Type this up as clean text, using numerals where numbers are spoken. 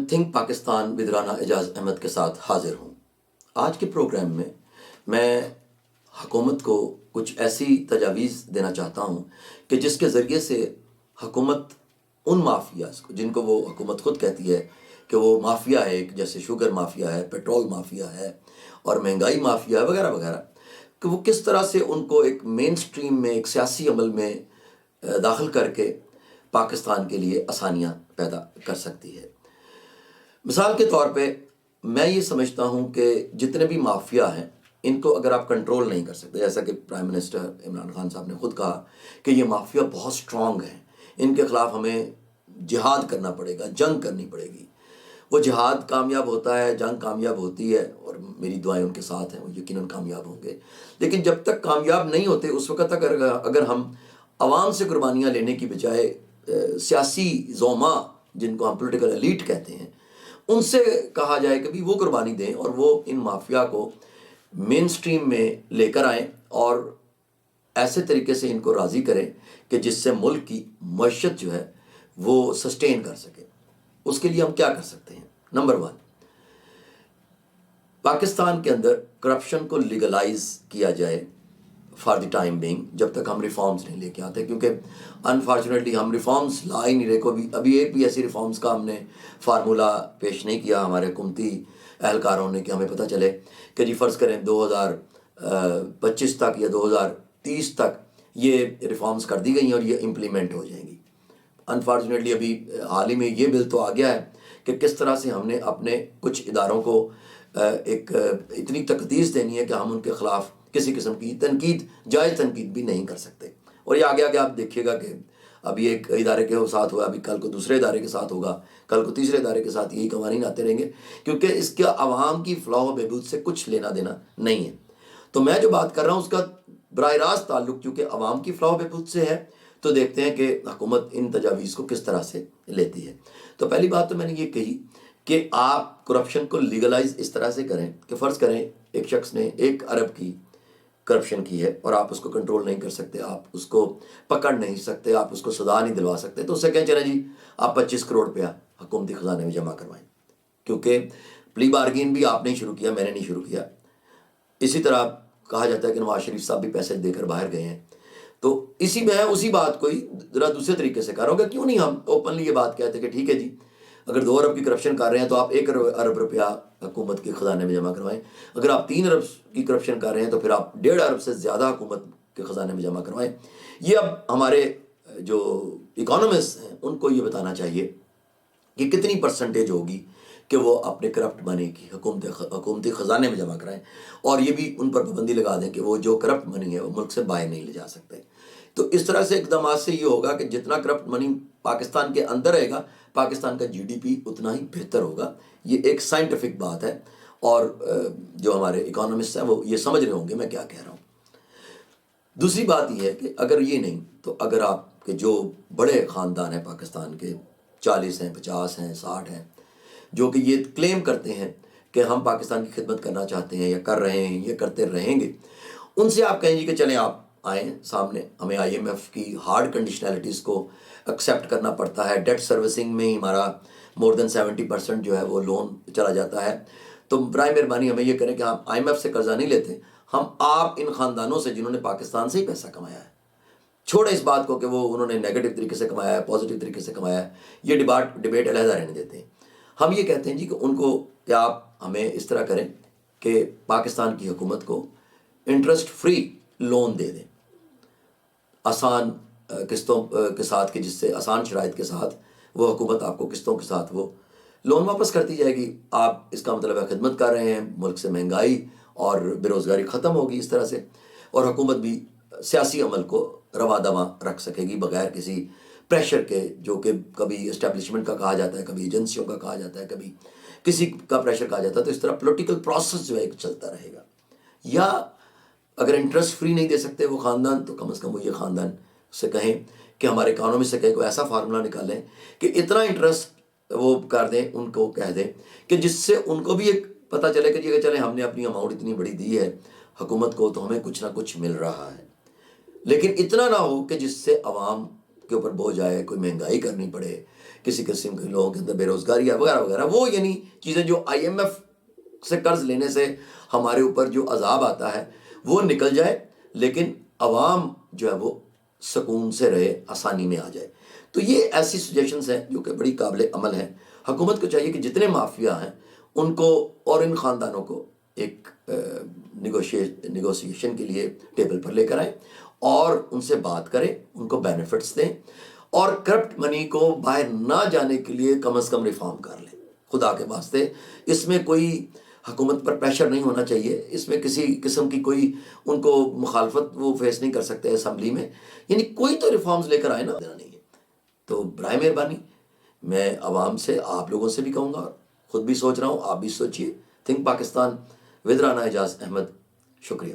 Think Pakistan with Rana اعجاز احمد کے ساتھ حاضر ہوں۔ آج کے پروگرام میں حکومت کو کچھ ایسی تجاویز دینا چاہتا ہوں کہ جس کے ذریعے سے حکومت ان مافیاز کو، جن کو وہ حکومت خود کہتی ہے کہ وہ مافیا ہے، ایک جیسے شوگر مافیا ہے، پیٹرول مافیا ہے اور مہنگائی مافیا ہے وغیرہ وغیرہ، کہ وہ کس طرح سے ان کو ایک مین سٹریم میں، ایک سیاسی عمل میں داخل کر کے پاکستان کے لیے آسانیاں پیدا کر سکتی ہے۔ مثال کے طور پہ میں یہ سمجھتا ہوں کہ جتنے بھی مافیا ہیں ان کو اگر آپ کنٹرول نہیں کر سکتے، جیسا کہ پرائم منسٹر عمران خان صاحب نے خود کہا کہ یہ مافیا بہت سٹرونگ ہیں، ان کے خلاف ہمیں جہاد کرنا پڑے گا، جنگ کرنی پڑے گی۔ وہ جہاد کامیاب ہوتا ہے، جنگ کامیاب ہوتی ہے، اور میری دعائیں ان کے ساتھ ہیں، وہ یقیناً کامیاب ہوں گے۔ لیکن جب تک کامیاب نہیں ہوتے اس وقت تک اگر ہم عوام سے قربانیاں لینے کی بجائے سیاسی زعماء، جن کو ہم پولیٹیکل ایلیٹ کہتے ہیں، ان سے کہا جائے کہ بھی وہ قربانی دیں اور وہ ان مافیا کو مین سٹریم میں لے کر آئیں اور ایسے طریقے سے ان کو راضی کریں کہ جس سے ملک کی معیشت جو ہے وہ سسٹین کر سکے۔ اس کے لیے ہم کیا کر سکتے ہیں؟ نمبر 1، پاکستان کے اندر کرپشن کو لیگلائز کیا جائے فار دی ٹائم بینگ، جب تک ہم ریفارمز نہیں لے کے آتے، کیونکہ انفارچونیٹلی ہم ریفارمز لا ہی نہیں رہے۔ ابھی ایک بھی ایسی ریفارمز کا ہم نے فارمولا پیش نہیں کیا ہمارے حکومتی اہلکاروں نے کہ ہمیں پتہ چلے کہ جی فرض کریں 2025 تک یا 2030 تک یہ ریفارمز کر دی گئی ہیں اور یہ امپلیمنٹ ہو جائیں گی۔ انفارچونیٹلی ابھی حال ہی میں یہ بل تو آ گیا ہے کہ کس طرح سے ہم نے اپنے کچھ اداروں کو ایک اتنی تقدیس دینی ہے کہ ہم ان کے خلاف کسی قسم کی جائز تنقید بھی نہیں کر سکتے۔ اور یہ آگے آگے آپ دیکھیے گا کہ ابھی ایک ادارے کے ساتھ ہوا، ابھی کل کو دوسرے ادارے کے ساتھ ہوگا، کل کو تیسرے ادارے کے ساتھ، یہی قوانین آتے رہیں گے، کیونکہ اس کا عوام کی فلاح و بہبود سے کچھ لینا دینا نہیں ہے۔ تو میں جو بات کر رہا ہوں اس کا براہ راست تعلق چونکہ عوام کی فلاح و بہبود سے ہے، تو دیکھتے ہیں کہ حکومت ان تجاویز کو کس طرح سے لیتی ہے۔ تو پہلی بات تو میں نے یہ کہی کہ آپ کرپشن کو لیگلائز اس طرح سے کریں کہ فرض کریں ایک شخص نے 1 ارب کی کرپشن کی ہے اور آپ اس کو کنٹرول نہیں کر سکتے، آپ اس کو پکڑ نہیں سکتے، آپ اس کو سزا نہیں دلوا سکتے، تو اس سے کہیں چلیں جی آپ 25 کروڑ روپیہ حکومتی خزانے میں جمع کروائیں، کیونکہ پلی بارگین بھی آپ نے شروع کیا، میں نے نہیں شروع کیا۔ اسی طرح کہا جاتا ہے کہ نواز شریف صاحب بھی پیسے دے کر باہر گئے ہیں، تو اسی بات کو ہی ذرا دوسرے طریقے سے کہہ رہا ہوں کہ کیوں نہیں ہم اوپنلی یہ بات کہتے کہ ٹھیک ہے جی اگر 2 ارب کی کرپشن کر رہے ہیں تو آپ 1 ارب روپیہ حکومت کے خزانے میں جمع کروائیں، اگر آپ 3 ارب کی کرپشن کر رہے ہیں تو پھر آپ 1.5 ارب سے زیادہ حکومت کے خزانے میں جمع کروائیں۔ یہ اب ہمارے جو اکانومسٹ ہیں ان کو یہ بتانا چاہیے کہ کتنی پرسنٹیج ہوگی کہ وہ اپنے کرپٹ منی کی حکومتی خزانے میں جمع کرائیں، اور یہ بھی ان پر پابندی لگا دیں کہ وہ جو کرپٹ منی ہے وہ ملک سے باہر نہیں لے جا سکتے۔ تو اس طرح سے اقدامات سے یہ ہوگا کہ جتنا کرپٹ منی پاکستان کے اندر رہے گا، پاکستان کا GDP اتنا ہی بہتر ہوگا۔ یہ ایک سائنٹیفک بات ہے، اور جو ہمارے اکانومسٹ ہیں وہ یہ سمجھ رہے ہوں گے میں کیا کہہ رہا ہوں۔ دوسری بات یہ ہے کہ اگر یہ نہیں تو اگر آپ کے جو بڑے خاندان ہیں پاکستان کے، 40 ہیں، 50 ہیں، 60 ہیں، جو کہ یہ کلیم کرتے ہیں کہ ہم پاکستان کی خدمت کرنا چاہتے ہیں یا کر رہے ہیں، یہ کرتے رہیں گے، ان سے آپ کہیں گے کہ چلیں آپ آئیں سامنے، ہمیں IMF کی ہارڈ کنڈیشنلٹیز کو ایکسیپٹ کرنا پڑتا ہے، ڈیٹ سروسنگ میں ہی ہمارا مور دین 70% جو ہے وہ لون چلا جاتا ہے، تو برائے مہربانی ہمیں یہ کریں کہ ہم IMF سے قرضہ نہیں لیتے، ہم آپ ان خاندانوں سے جنہوں نے پاکستان سے ہی پیسہ کمایا ہے، چھوڑیں اس بات کو کہ وہ انہوں نے نیگیٹو طریقے سے کمایا ہے، پازیٹیو طریقے سے کمایا ہے، یہ ڈبیٹ علیحدہ رہنے دیتے ہیں۔ ہم یہ کہتے ہیں جی کہ ان کو کہ آپ ہمیں اس طرح کریں کہ پاکستان کی حکومت کو انٹرسٹ فری لون دے دیں، آسان قسطوں کے ساتھ، کہ جس سے آسان شرائط کے ساتھ وہ حکومت آپ کو قسطوں کے ساتھ وہ لون واپس کرتی جائے گی۔ آپ اس کا مطلب ہے خدمت کر رہے ہیں، ملک سے مہنگائی اور بے روزگاری ختم ہوگی اس طرح سے، اور حکومت بھی سیاسی عمل کو رواں دواں رکھ سکے گی بغیر کسی پریشر کے، جو کہ کبھی اسٹیبلشمنٹ کا کہا جاتا ہے، کبھی ایجنسیوں کا کہا جاتا ہے، کبھی کسی کا پریشر کہا جاتا ہے۔ تو اس طرح پولیٹیکل پروسیس جو ہے ایک چلتا رہے گا۔ یا اگر انٹرسٹ فری نہیں دے سکتے وہ خاندان، تو کم از کم وہ یہ خاندان سے کہیں کہ ہمارے اکانومی سے کہیں کوئی ایسا فارمولا نکالیں کہ اتنا انٹرسٹ وہ کر دیں، ان کو کہہ دیں کہ جس سے ان کو بھی ایک پتہ چلے کہ جی چلیں ہم نے اپنی اماؤنٹ اتنی بڑی دی ہے حکومت کو تو ہمیں کچھ نہ کچھ مل رہا ہے، لیکن اتنا نہ ہو کہ جس سے عوام کے اوپر بوجھ آئے، کوئی مہنگائی کرنی پڑے، کسی قسم کے لوگوں کے اندر بے روزگاری ہے وغیرہ وغیرہ، وہ یعنی چیزیں جو IMF سے قرض لینے سے ہمارے اوپر جو عذاب آتا ہے وہ نکل جائے، لیکن عوام جو ہے وہ سکون سے رہے، آسانی میں آ جائے۔ تو یہ ایسی سجیشنز ہیں جو کہ بڑی قابل عمل ہیں۔ حکومت کو چاہیے کہ جتنے مافیا ہیں ان کو اور ان خاندانوں کو ایک نیگوشیشن کے لیے ٹیبل پر لے کر آئیں اور ان سے بات کریں، ان کو بینیفٹس دیں، اور کرپٹ منی کو باہر نہ جانے کے لیے کم از کم ریفارم کر لیں خدا کے واسطے۔ اس میں کوئی حکومت پر پریشر نہیں ہونا چاہیے، اس میں کسی قسم کی کوئی ان کو مخالفت وہ فیس نہیں کر سکتے اسمبلی میں، یعنی کوئی تو ریفارمز لے کر آئے نا، دینا نہیں ہے۔ تو برائے مہربانی میں عوام سے، آپ لوگوں سے بھی کہوں گا، خود بھی سوچ رہا ہوں، آپ بھی سوچئے۔ تھنک پاکستان ود رانا اعجاز احمد، شکریہ۔